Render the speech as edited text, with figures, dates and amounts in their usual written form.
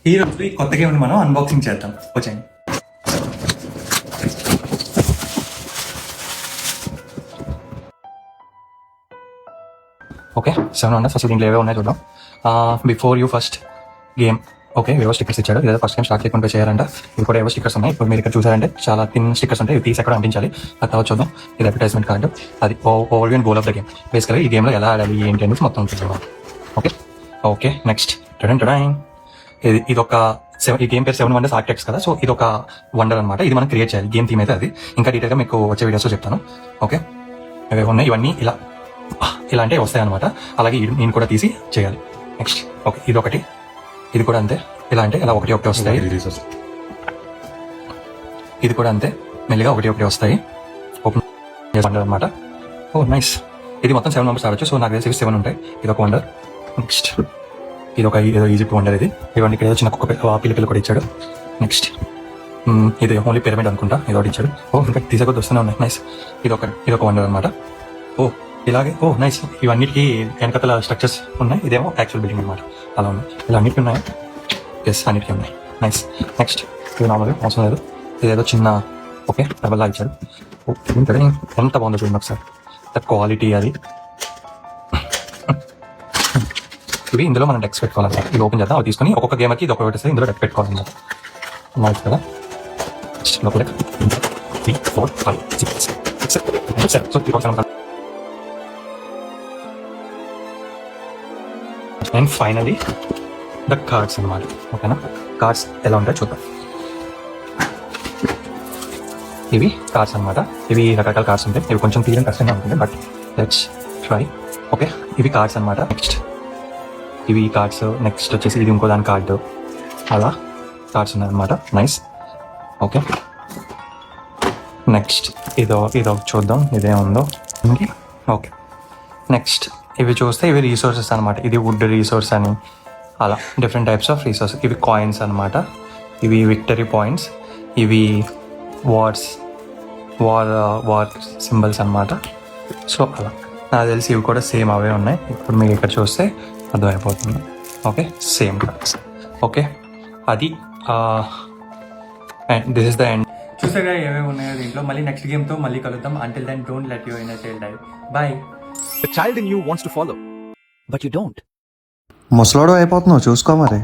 ఈ రోజు ఈ కొత్త గేమ్ మనం అన్బాక్సింగ్ చేద్దాం. వచ్చేయండి. Okay, 7 wonders. అసలు దీంట్లో ఏవే ఉన్నాయి చూద్దాం. Before you first game. Okay, ఏవో స్టిక్కర్స్ ఇచ్చాడు. లేదా ఫస్ట్ టైం స్టార్ట్ చేయకుండా చేయాలంట. ఇప్పుడు కూడా ఏవో స్టిక్కర్స్ ఉన్నాయి. ఇప్పుడు మీరు ఇక్కడ చూసారంటే చాలా థిన్ స్టిక్కర్స్ ఉంటాయి. ఇవి తీసి ఎక్కడ అంటించాలి. ఆ తర్వాత చూద్దాం. ఇది అడ్వర్టైజ్మెంట్ కార్డు. అది over and goal of the game. బేసికల్గా ఈ గేమ్లో ఎలా ఆడాలి ఏంటి అనేది మొత్తం చూద్దాం. Okay okay next. ఇది ఒక ఈ గేమ్ పేరు 7 వండర్స్ ఆర్కిటెక్ట్స్ కదా. సో ఇది ఒక వండర్ అనమాట. ఇది మనం క్రియేట్ చేయాలి. గేమ్ థీమ్ అయితే అది. ఇంకా డీటెయిల్గా మీకు వచ్చే వీడియోస్లో చెప్తాను. ఓకే, ఇవి ఉన్నాయి. ఇవన్నీ ఇలా అంటే వస్తాయి అనమాట. అలాగే నేను కూడా తీసి చేయాలి. నెక్స్ట్ ఓకే, ఇది ఒకటి. ఇది కూడా అంతే. ఇలా అంటే ఇలా ఒకటి వస్తాయి. ఇది కూడా అంతే, మెల్లిగా ఒకటి వస్తాయి. ఓపెన్ వండర్ అనమాట. ఓ నైస్. ఇది మొత్తం 7 మెంబర్స్ ఆడచ్చు. సో నాకు తెలిసి 7 ఉంటాయి. ఇది ఒక వండర్. నెక్స్ట్ ఇది ఒక ఏదో ఈజిప్ట్ వండర్. ఇది ఇవన్నీ ఇక్కడ ఏదో చిన్న కుక్క పిల్ల కూడా ఇచ్చాడు. నెక్స్ట్ ఇది ఓన్లీ పిరమిడ్ అనుకుంటా. ఇది ఒకటి ఇచ్చాడు. ఓ ఇంకా తీసేకొద్ది వస్తూనే ఉన్నాయి. నైస్. ఇది ఒక వండర్ అనమాట. ఓ ఇలాగే. ఓ నైస్. ఇవన్నిటికీ వెనకతల స్ట్రక్చర్స్ ఉన్నాయి. ఇదేమో యాక్చువల్ బిల్డింగ్ అనమాట. అలా ఉన్నాయి. ఇలా అన్నిటికీ ఉన్నాయి. ఎస్, అన్నిటికీ ఉన్నాయి. నైస్. నెక్స్ట్ ఇది నార్మల్గా అవసరం లేదు. ఇదేదో చిన్న ఓకే డబల్లా ఇచ్చాడు. ఎంత బాగుందో చూడండి ఒకసారి. క్వాలిటీ అది. ఇవి ఇందులో మనం డెక్స్ పెట్టుకోవాలన్నమాట. ఇది ఓపెన్ చేద్దాం. అవి తీసుకొని ఒక్కొక్క గేమర్కి ఇది ఒకటి ఇందులో డెక్ పెట్టుకోవాలన్నమాట. నైస్ కదా. లోపల 3, 4, 5, 6, 7. So and finally the cards అనమాట. ఓకేనా, కార్డ్స్ ఎలా ఉంటాయో చూద్దాం. ఇవి కార్డ్స్ అనమాట. ఇవి రకరకాల కార్డ్స్ ఉంటాయి. ఇవి కొంచెం తీయడం కష్టంగా ఉంటుంది, బట్ లెట్స్ ట్రై. ఓకే, ఇవి కార్డ్స్ అనమాట. నెక్స్ట్ ఇవి కార్డ్స్. నెక్స్ట్ వచ్చేసి ఇది ఇంకో దాని కార్డు. అలా కార్డ్స్ ఉన్నాయన్నమాట. నైస్. ఓకే, నెక్స్ట్ ఇదో చూద్దాం ఇదేముందో. ఓకే, నెక్స్ట్ ఇవి చూస్తే ఇవి రీసోర్సెస్ అనమాట. ఇది వుడ్ రీసోర్స్ అని అలా డిఫరెంట్ టైప్స్ ఆఫ్ రీసోర్స్. ఇవి కాయిన్స్ అనమాట. ఇవి విక్టరీ పాయింట్స్. ఇవి వార్ సింబల్స్ అనమాట. సో అలా నాకు తెలిసి ఇవి కూడా సేమ్ అవే ఉన్నాయి. ఇప్పుడు మీకు ఇక్కడ చూస్తే అర్థమైపోతుంది. Okay, same cards. ఓకే, అది దిస్ ఇస్ ద ఎండ్. చూసాగా ఏమేమి ఉన్నాయో దీంట్లో. మళ్ళీ నెక్స్ట్ గేమ్తో మళ్ళీ కలుద్దాం. Until then don't let your inner child die. Bye. The child in you wants to follow, but you don't. ముసలోడు అయిపోతున్నావు, చూసుకో మరి.